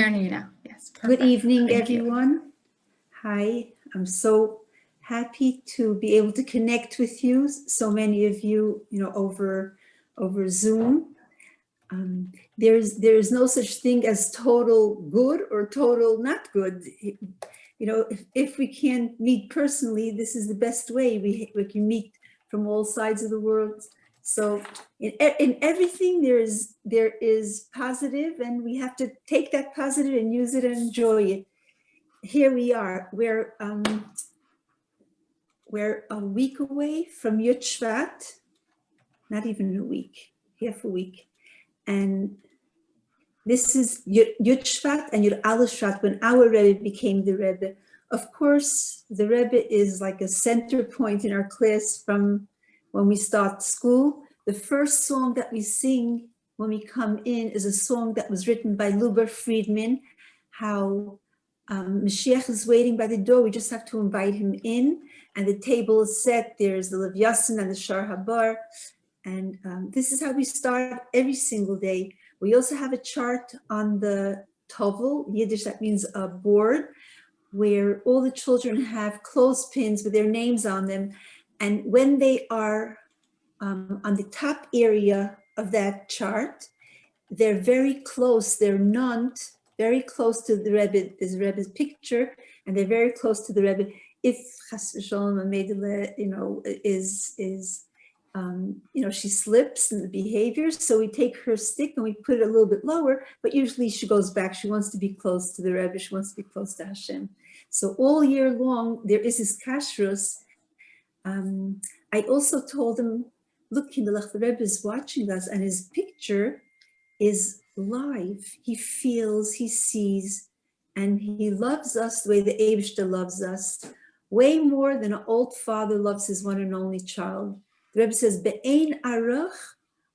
hearing you now. Yes, perfect. Good evening, Thank you. everyone. Hi, I'm so happy to be able to connect with you. So many of you, over Zoom. There is no such thing as total good or total not good. If we can't meet personally, this is the best way. We can meet from all sides of the world. So in everything there is positive, and we have to take that positive and use it and enjoy it. Here we are. We're a week away from Shvat, not even a week, half a week, and this is Shvat and Shvat when our Rebbe became the Rebbe. Of course, the Rebbe is like a center point in our class from when we start school. The first song that we sing when we come in is a song that was written by Luber Friedman, how Mashiach is waiting by the door. We just have to invite him in, and the table is set. There's the Lev Yassin and the Shar Habar, and this is how we start every single day. We also have a chart on the tovel, Yiddish, that means a board, where all the children have clothespins with their names on them. And when they are on the top area of that chart, they're very close, they're nunt, very close to the Rebbe, this Rebbe's picture, and they're very close to the Rebbe. If Chas v'Shalom Medele, she slips in the behavior, so we take her stick and we put it a little bit lower, but usually she goes back. She wants to be close to the Rebbe. She wants to be close to Hashem. So all year long, there is Hiskashrus. I also told him, look, the Rebbe is watching us, and his picture is live. He feels, he sees, and he loves us the way the Eibishter loves us, way more than an old father loves his one and only child. The Rebbe says, Be'ein arach,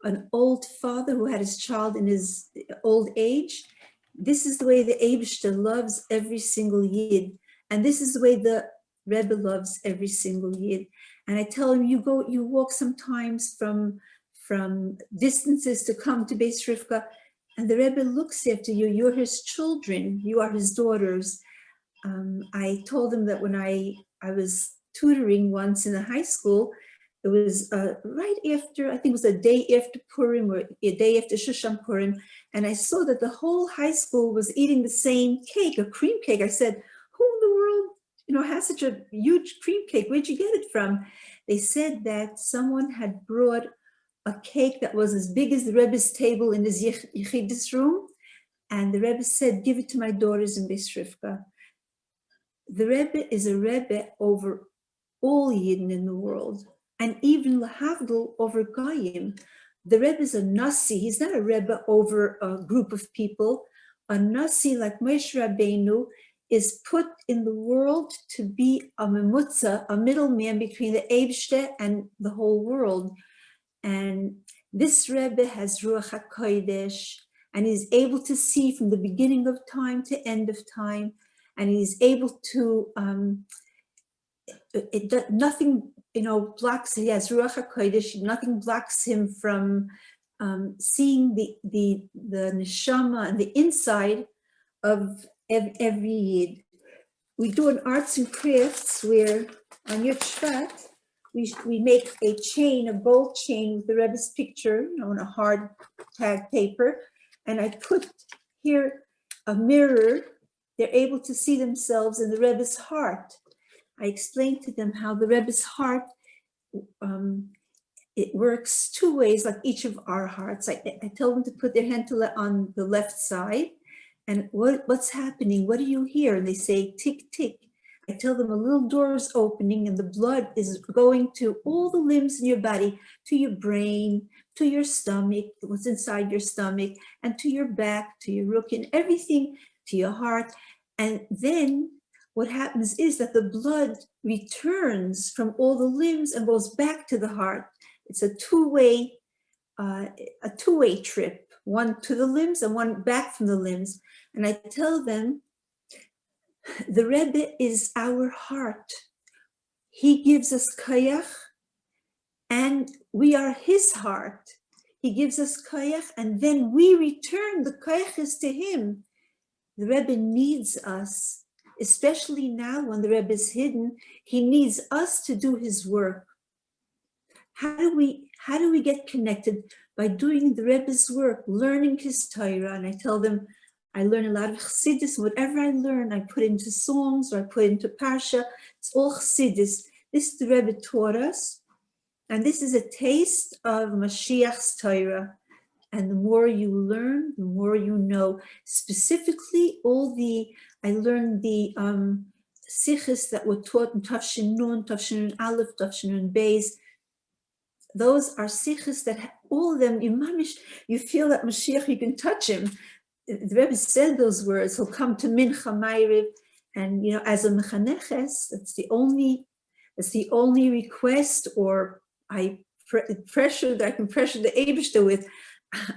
an old father who had his child in his old age. This is the way the Eibishter loves every single Yid. And this is the way the Rebbe loves every single Yid. And I tell him, you walk sometimes from distances to come to Beis Rivka, and the Rebbe looks after you. You're his children. You are his daughters. I told him that when I was tutoring once in the high school, it was right after, I think it was a day after Purim or a day after Shushan Purim, and I saw that the whole high school was eating the same cake, a cream cake. I said, who in the world, has such a huge cream cake? Where'd you get it from? They said that someone had brought a cake that was as big as the Rebbe's table in his Yechidus room, and the Rebbe said, give it to my daughters in Beis Rivka. The Rebbe is a Rebbe over all Yidden in the world, and even lahavdil over Goyim. The Rebbe is a Nasi. He's not a Rebbe over a group of people. A Nasi, like Moshe Rabbeinu, is put in the world to be a memutza, a middleman between the Eibishter and the whole world. And this Rebbe has Ruach HaKodesh, and he's able to see from the beginning of time to end of time, and he's able to, nothing, blocks, he has Ruach HaKodesh, nothing blocks him from seeing the neshama and the inside of every Yid. We do an arts and crafts where on Shvat, we make a chain, a gold chain with the Rebbe's picture, on a hard tag paper, and I put here a mirror. They're able to see themselves in the Rebbe's heart. I explained to them how the Rebbe's heart, it works two ways, like each of our hearts. I told them to put their hand on the left side, and what's happening? What do you hear? And they say, tick, tick. I tell them a little door is opening, and the blood is going to all the limbs in your body, to your brain, to your stomach, what's inside your stomach, and to your back, to your rook, and everything, to your heart. And then what happens is that the blood returns from all the limbs and goes back to the heart. It's a two-way trip, one to the limbs and one back from the limbs. And I tell them, the Rebbe is our heart. He gives us koyach, and we are his heart. He gives us koyach, and then we return the koyach to him. the Rebbe needs us, especially now when the Rebbe is hidden. He needs us to do his work. How do we get connected? By doing the Rebbe's work, learning his Torah. And I tell them, I learn a lot of Chassidus. Whatever I learn, I put into songs or I put into Parsha. It's all Chassidus. This the Rebbe taught us. And this is a taste of Mashiach's Torah. And the more you learn, the more you know. Specifically, I learned the sichos that were taught in Tafshin Nun, Tafshin Nun Aleph, Tafshin Nun Beis. Those are sichos that all of them, you feel that Mashiach, you can touch him. The Rebbe said those words, he'll come to Mincha Ma'ariv, and as a Mechanchos, that's the only request, or pressure that I can pressure the Eibishter with.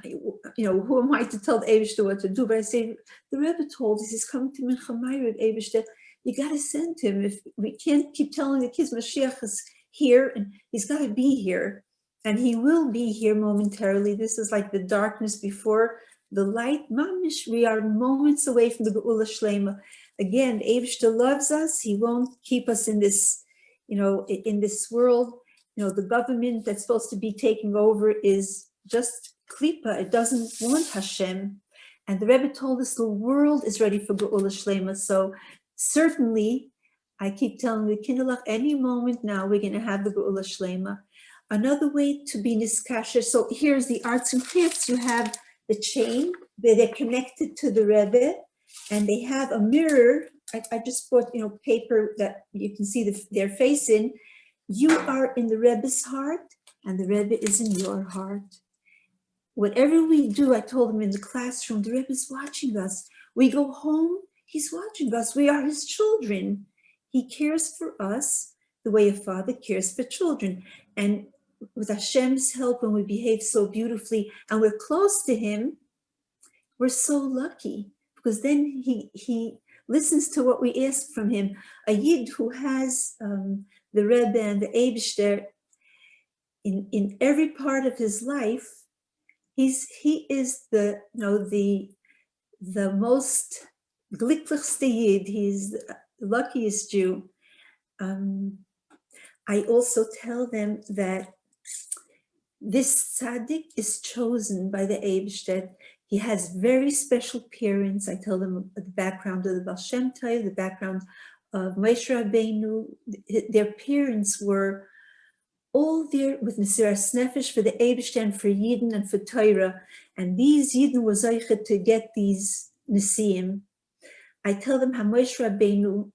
Who am I to tell the Eibishter what to do? But I say, the Rebbe told us he's coming to Mincha Ma'ariv, Eibishter, you got to send him. If we can't keep telling the kids Mashiach is here, and he's got to be here, and he will be here momentarily. This is like the darkness before the light. Mamish, we are moments away from the Geula Shlema. Again, Eibishter loves us. He won't keep us in this, in this world. The government that's supposed to be taking over is just klipa. It doesn't want Hashem. And the Rebbe told us the world is ready for Geula Shlema. So certainly, I keep telling the Kinderlach, any moment now we're going to have the Geula Shlema. Another way to be Hiskashrus. So here's the arts and crafts. You have the chain, they're connected to the Rebbe, and they have a mirror. I just bought, paper that you can see their face in. You are in the Rebbe's heart, and the Rebbe is in your heart. Whatever we do, I told them in the classroom, the Rebbe is watching us. We go home, he's watching us. We are his children. He cares for us the way a father cares for children. And with Hashem's help, when we behave so beautifully and we're close to him, we're so lucky, because then he listens to what we ask from him. A Yid who has the Rebbe and the Eibishter in every part of his life, he is the most glücklichste Yid. He's the luckiest Jew. I also tell them that this tzaddik is chosen by the Eibishter. He has very special parents. I tell them the background of the Baal Shem Tov, the background of Moshe Rabbeinu. Their parents were all there with Mesiras Nefesh for the Eibishter and for Yidden and for Torah. And these Yidden were zeichet to get these Nesiim. I tell them how Moshe Rabbeinu,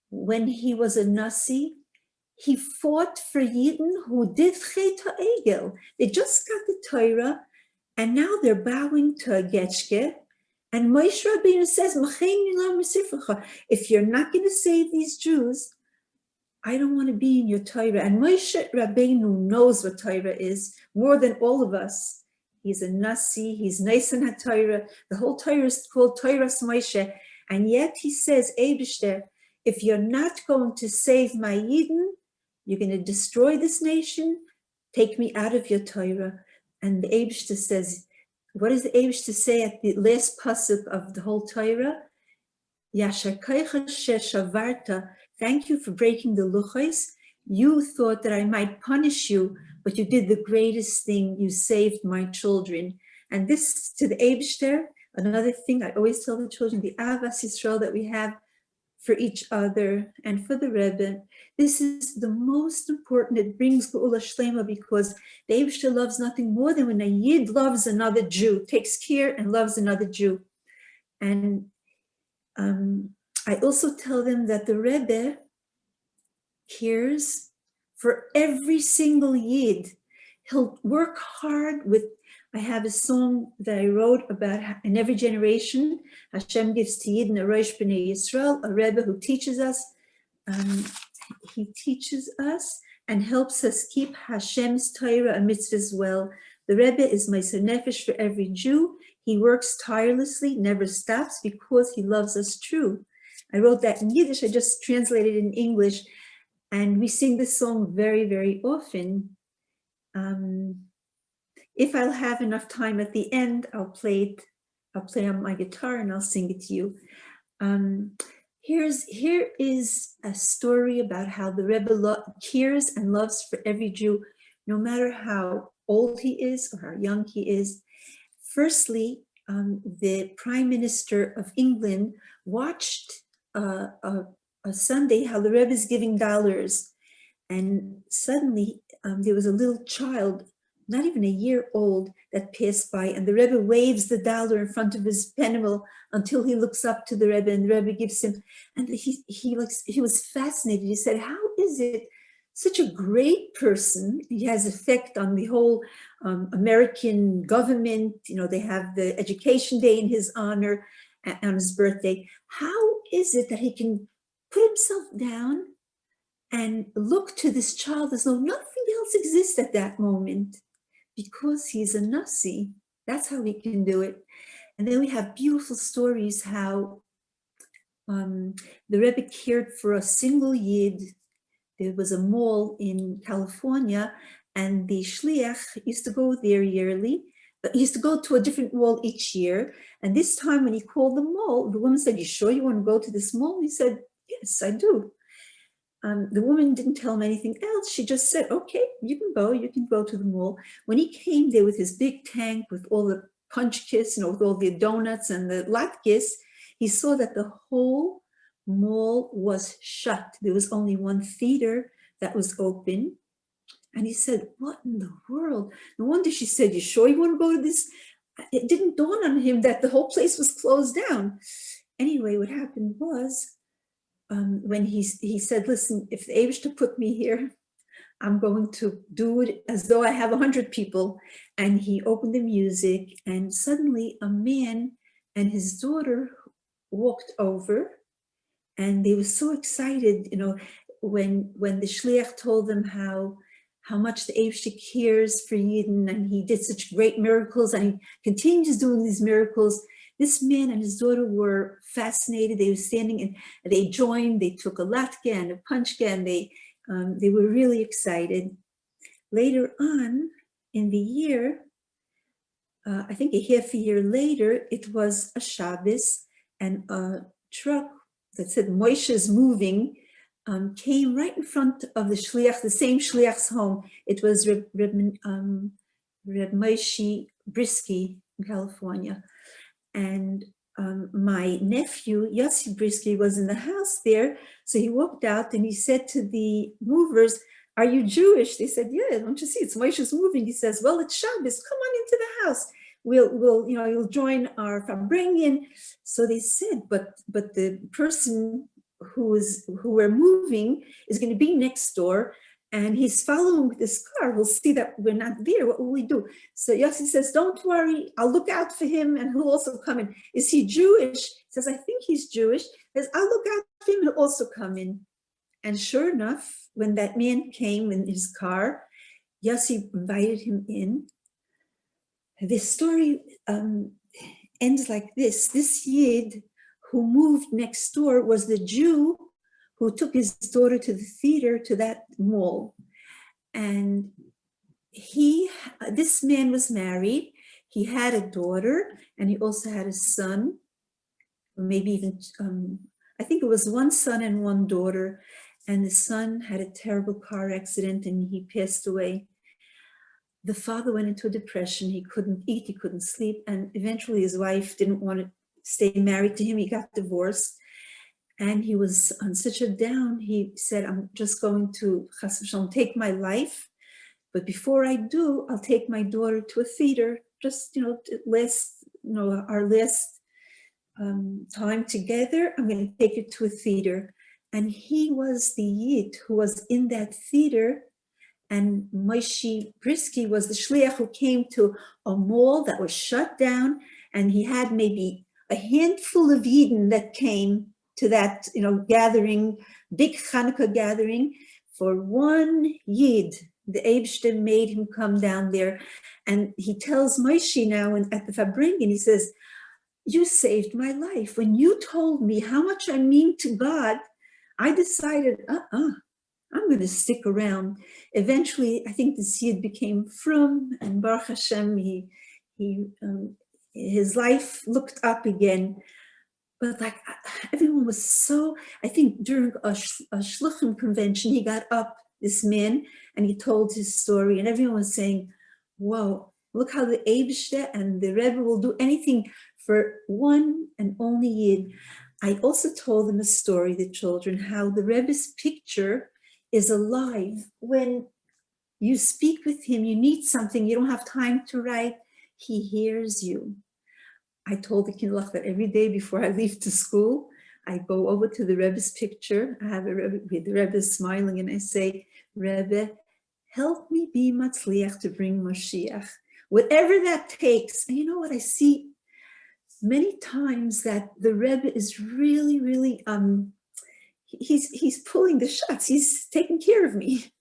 when he was a Nasi, he fought for Yidden who did Chet HaEgel. They just got the Torah, and now they're bowing to a Getchke. And Moshe Rabbeinu says, if you're not going to save these Jews, I don't want to be in your Torah. And Moshe Rabbeinu knows what Torah is more than all of us. He's a Nasi, he's Neisan HaTorah. The whole Torah is called Torah's Moshe. And yet he says, Eibishter, if you're not going to save my Yidden, you're going to destroy this nation, take me out of your Torah. And the Eibishter says, what does the Eibishter say at the last pasuk of the whole Torah? Yashar koicha sheshavarta. Thank you for breaking the luchos. You thought that I might punish you, but you did the greatest thing. You saved my children. And this, to the Eibishter, another thing I always tell the children, the Avas Yisrael that we have for each other and for the Rebbe, this is the most important. It brings Geula Shlema, because the Eibishter loves nothing more than when a Yid loves another Jew, takes care and loves another Jew. And I also tell them that the Rebbe cares for every single Yid. He'll work hard with, I have a song that I wrote about in every generation, Hashem gives to Yidden a Rosh B'nai Yisrael, a Rebbe who teaches us. He teaches us and helps us keep Hashem's Torah and mitzvahs well. The Rebbe is Meiser Nefesh for every Jew. He works tirelessly, never stops, because he loves us true. I wrote that in Yiddish, I just translated it in English, and we sing this song very, very often. If I'll have enough time at the end, I'll play it I'll play on my guitar and I'll sing it to you. Here is a story about how the Rebbe cares and loves for every Jew, no matter how old he is or how young he is. Firstly, the Prime Minister of England watched a Sunday how the Rebbe is giving dollars, and suddenly there was a little child, not even a year old, that passed by, and the Rebbe waves the dollar in front of his pennimal until he looks up to the Rebbe, and the Rebbe gives him, and he was fascinated. He said, "How is it such a great person? He has effect on the whole American government. You know, they have the Education Day in his honor on his birthday. How is it that he can put himself down and look to this child as though nothing else exists at that moment? Because he's a Nasi. That's how he can do it." And then we have beautiful stories how the Rebbe cared for a single Yid. There was a mall in California, and the shliach used to go there yearly. He used to go to a different mall each year. And this time when he called the mall, the woman said, "You sure you want to go to this mall?" He said, "Yes, I do." The woman didn't tell him anything else. She just said, "Okay, you can go to the mall." When he came there with his big tank with all the punchkis, with all the donuts and the latkis, he saw that the whole mall was shut. There was only one theater that was open. And he said, "What in the world?" No wonder she said, "You sure you want to go to this?" It didn't dawn on him that the whole place was closed down. Anyway, what happened was, when he said, "Listen, if the Eibishter put me here, I'm going to do it as though I have 100 people." And he opened the music, and suddenly a man and his daughter walked over, and they were so excited, when the shliach told them how much the Eibishter cares for Yidden, and he did such great miracles, and he continues doing these miracles. This man and his daughter were fascinated. They were standing and they joined. They took a latke and a punchka, and they were really excited. Later on in the year, I think a half a year later, it was a Shabbos, and a truck that said Moshe is moving came right in front of the shliach, the same shliach's home. It was Reb Moshe Brisky in California. And my nephew, Yossi Brisky, was in the house there. So he walked out and he said to the movers, "Are you Jewish?" They said, "Yeah, don't you see, it's Moshe's moving." He says, "Well, it's Shabbos, come on into the house. You'll join our Farbrengan." So they said, but the person who we're moving is going to be next door, and he's following with this car. He'll see that we're not there. What will we do? So Yossi says, "Don't worry, I'll look out for him, and he'll also come in." "Is he Jewish?" He says, "I think he's Jewish." He says, "I'll look out for him, he'll also come in." And sure enough, when that man came in his car, Yossi invited him in. This story ends like this. This Yid who moved next door was the Jew who took his daughter to the theater, to that mall. And this man was married. He had a daughter, and he also had a son, maybe even, I think it was one son and one daughter. And the son had a terrible car accident and he passed away. The father went into a depression. He couldn't eat, he couldn't sleep. And eventually his wife didn't want to stay married to him. He got divorced. And he was on such a down, he said, "I'm just going to Chas v'shalom take my life. But before I do, I'll take my daughter to a theater, just, our last time together. I'm going to take her to a theater." And he was the Yid who was in that theater. And Moshe Brisky was the shliach who came to a mall that was shut down. And he had maybe a handful of Yidden that came to that, gathering, big Hanukkah gathering. For one Yid, the Eibishter made him come down there. And he tells Moshe now at the Farbrengan, he says, "You saved my life. When you told me how much I mean to God, I decided, I'm going to stick around." Eventually, I think this Yid became frum, and Baruch Hashem, he his life looked up again. But like everyone was so, I think during a shluchim convention, he got up, this man, and he told his story, and everyone was saying, whoa, look how the Eibshter and the Rebbe will do anything for one and only Yid. I also told them a story, the children, how the Rebbe's picture is alive. When you speak with him, you need something, you don't have time to write, he hears you. I told the kindlach that every day before I leave to school, I go over to the Rebbe's picture. I have a Rebbe, the Rebbe is smiling, and I say, Rebbe, help me be matzliach to bring Mashiach. Whatever that takes. And you know what I see many times, that the Rebbe is really, really, he's pulling the shots. He's taking care of me.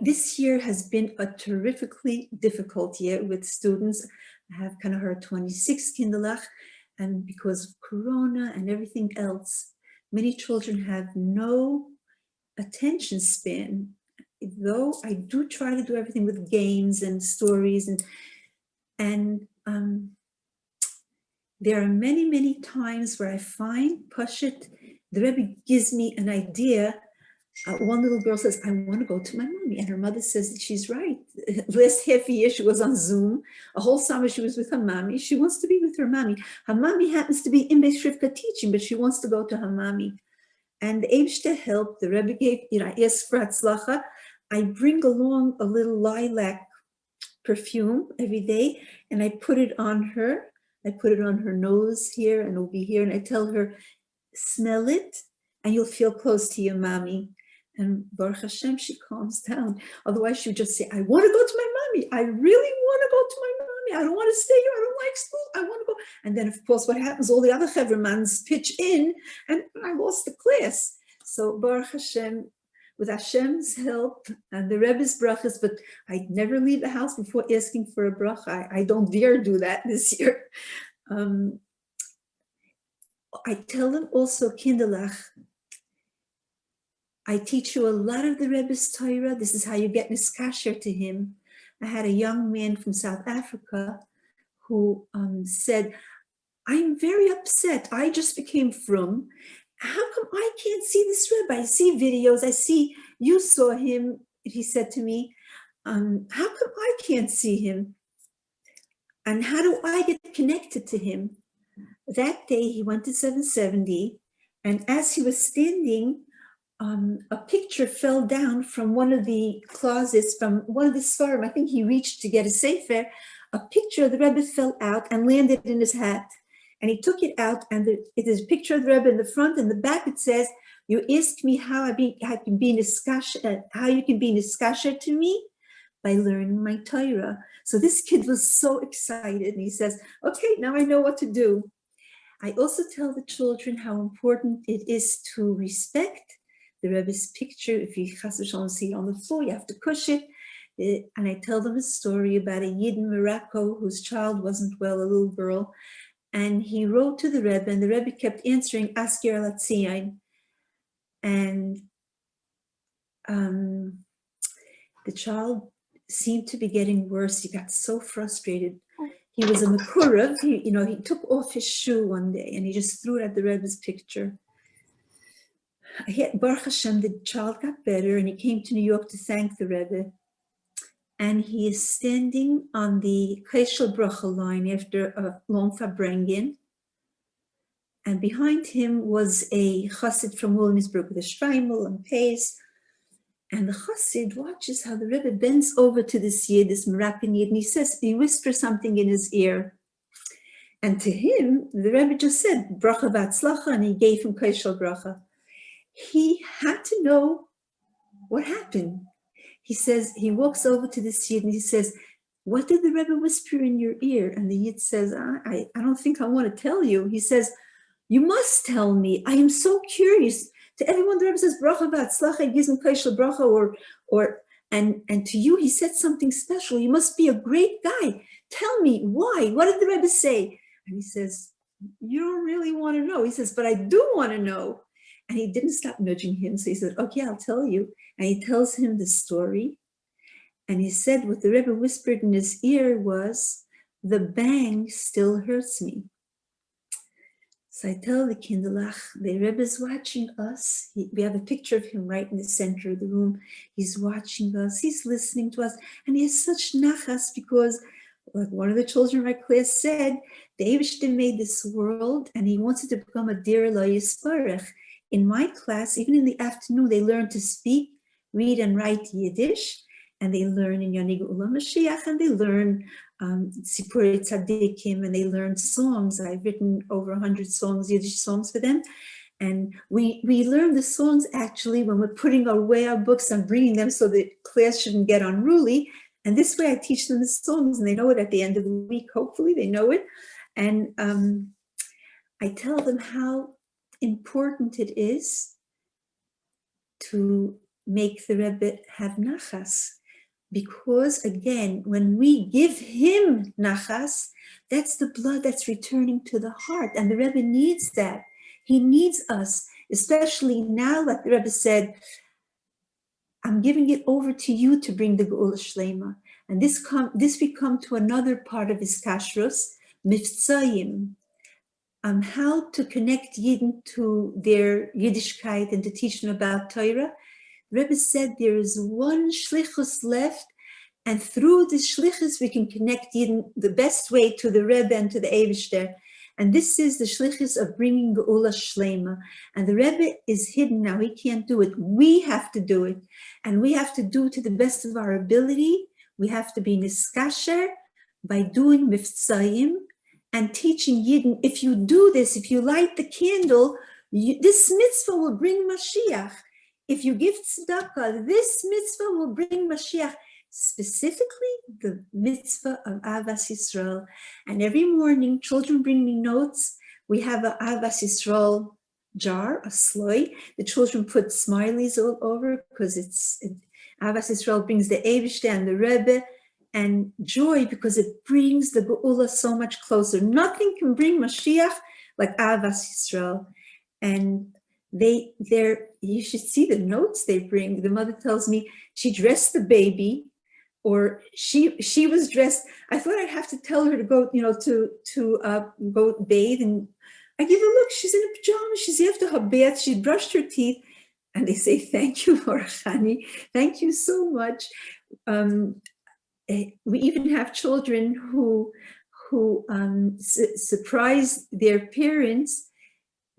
This year has been a terrifically difficult year with students. I have kind of heard 26 kinderlach, and because of Corona and everything else, many children have no attention span. Though I do try to do everything with games and stories, and there are many, many times where I find Pashut, the Rebbe gives me an idea. One little girl says, I want to go to my mommy. And her mother says that she's right. Last half a year, she was on Zoom. A whole summer, she was with her mommy. She wants to be with her mommy. Her mommy happens to be in Beis Rivka teaching, but she wants to go to her mommy. And the Eibshter helped. The Rebbe gave, I asked for Hatzlacha. I bring along a little lilac perfume every day, and I put it on her. I put it on her nose here, and it'll be here. And I tell her, smell it, and you'll feel close to your mommy. And Baruch Hashem, she calms down. Otherwise, she would just say, I want to go to my mommy. I really want to go to my mommy. I don't want to stay here. I don't like school. I want to go. And then, of course, what happens? All the other Chevremans pitch in, and I lost the class. So Baruch Hashem, with Hashem's help and the Rebbe's brachas, but I never leave the house before asking for a bracha. I don't dare do that this year. I tell them also, kinderlach, I teach you a lot of the Rebbe's Torah. This is how you get niskasher to him. I had a young man from South Africa who said, I'm very upset. I just became frum. How come I can't see this Rebbe? I see videos. I see you saw him. He said to me, how come I can't see him? And how do I get connected to him? That day he went to 770, and as he was standing, a picture fell down from one of the closets, from one of the svarim. I think he reached to get a sefer. A picture of the Rebbe fell out and landed in his hat. And he took it out, and it is a picture of the Rebbe in the front. And the back it says, "You asked me how you can be niskasher to me by learning my Torah." So this kid was so excited, and he says, "Okay, now I know what to do." I also tell the children how important it is to respect the Rebbe's picture. If you see it on the floor, you have to push it. And I tell them a story about a Yid in Morocco whose child wasn't well, a little girl. And he wrote to the Rebbe, and the Rebbe kept answering, Askir Latzion. And the child seemed to be getting worse. He got so frustrated. He was a Mekurev. He took off his shoe one day, and he just threw it at the Rebbe's picture. Baruch Hashem, the child got better, and he came to New York to thank the Rebbe. And he is standing on the Keshel Bracha line after a long Farbrengan. And behind him was a chassid from Williamsburg with a shreimel and pace. And the chassid watches how the Rebbe bends over to this Yid, this Moroccan Yid, and he whispers something in his ear. And to him, the Rebbe just said, Bracha v'atzlacha, and he gave him Keshel Bracha. He had to know what happened. He says, he walks over to this Yid and he says, what did the Rebbe whisper in your ear? And the Yid says, I don't think I want to tell you. He says, you must tell me. I am so curious. To everyone, the Rebbe says, bracha v'atzlacha, he gives him kashel bracha, and to you, he said something special. You must be a great guy. Tell me why. What did the Rebbe say? And he says, you don't really want to know. He says, but I do want to know. And he didn't stop nudging him. So he said, okay, I'll tell you. And he tells him the story. And he said what the Rebbe whispered in his ear was, the bang still hurts me. So I tell the Kinderlach, the Rebbe is watching us. We have a picture of him right in the center of the room. He's watching us, he's listening to us, and he has such nachas because, like one of the children in my class said, the Eibishter made this world and he wants it to become a dir lo yisparach. In my class, even in the afternoon, they learn to speak, read, and write Yiddish, and they learn in Yonig Ulam Mashiach, and they learn Sipurei Tzadikim, and they learn songs. I've written over 100 songs, Yiddish songs for them. And we learn the songs actually when we're putting away our books and bringing them so the class shouldn't get unruly. And this way I teach them the songs and they know it at the end of the week. Hopefully they know it. And I tell them how important it is to make the Rebbe have nachas. Because again, when we give him nachas, that's the blood that's returning to the heart. And the Rebbe needs that. He needs us, especially now, like the Rebbe said, I'm giving it over to you to bring the Geula Shlema. And this we come to another part of Hiskashrus, Miftzayim, how to connect Yidden to their Yiddishkeit and to teach them about Torah. Rebbe said there is one shlichus left, and through this shlichus we can connect Yidden the best way to the Rebbe and to the Eibishter. And this is the shlichus of bringing Geula Shlema. And the Rebbe is hidden now, he can't do it. We have to do it. And we have to do it to the best of our ability. We have to be niskasher by doing miftzayim and teaching Yidden. If you do this, if you light the candle, this mitzvah will bring Mashiach. If you give tzedakah, this mitzvah will bring Mashiach, specifically the mitzvah of Avas Yisrael. And every morning, children bring me notes. We have an Avas Yisrael jar, a sloy. The children put smileys all over because Avas Yisrael brings the Eibishter and the Rebbe, and joy because it brings the Geula so much closer. Nothing can bring Mashiach like Avas Yisrael. And you should see the notes they bring. The mother tells me she dressed the baby, or she was dressed. I thought I'd have to tell her to go, to go bathe, and I give her a look. She's in a pajama. She's after her bath. She brushed her teeth, and they say, "Thank you, Morah, Chani. Thank you so much." We even have children who surprise their parents.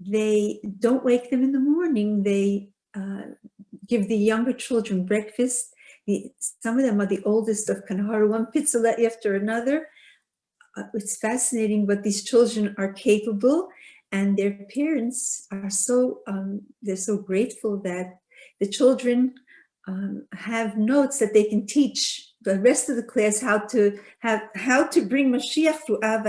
They don't wake them in the morning. They give the younger children breakfast. Some of them are the oldest of Kanhara, one pitzela after another. It's fascinating what these children are capable, and their parents are they're so grateful that the children have notes that they can teach the rest of the class how to bring Mashiach through Avas.